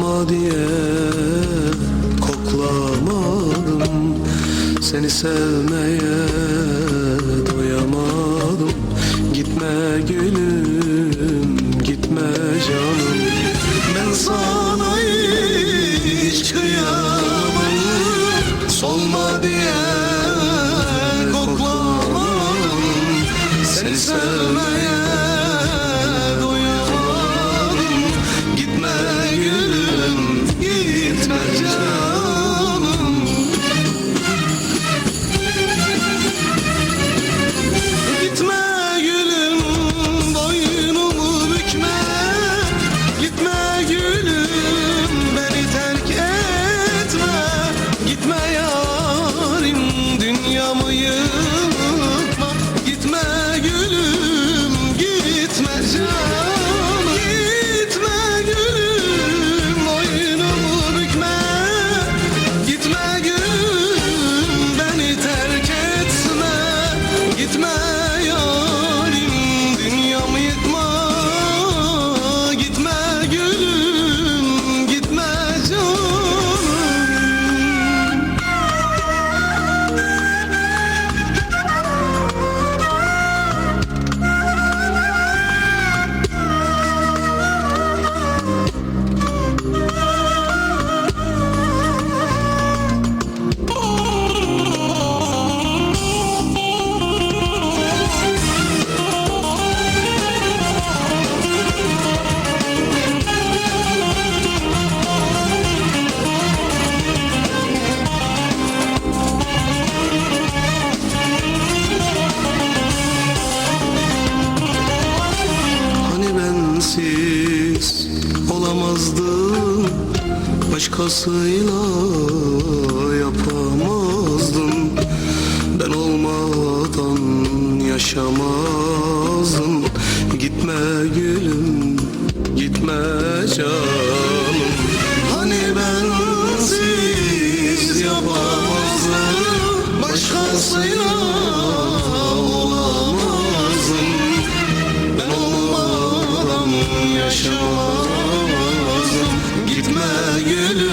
solma diye koklamadım, seni sevmeye doyamadım. Gitme gülüm, gitme canım, ben sana hiç kıyamam. Solma diye koklamadım, seni sevmeye doyamadım. Gitme gülüm, gitme canım. Gitme gülüm, boynumu bükme. Gitme gülüm, beni terk etme. Gitme yarim, dünyamı yıkma. Gitme gülüm, gitme canım. Gitme gülüm, boynumu bükme. Gitme gülüm, beni terk etme. Gitme yarim, dünyamı yıkma. Gitme gülüm, gitme canım. Hani bensiz olamazdım, başkasıyla yapamazdım. Ben olmadan yaşamazdım. Gitme gülüm, gitme canım. Hani bensiz yapamazdım, başkasıyla olamazdım. Ben olmadan yaşamazdım. Gitme gülüm,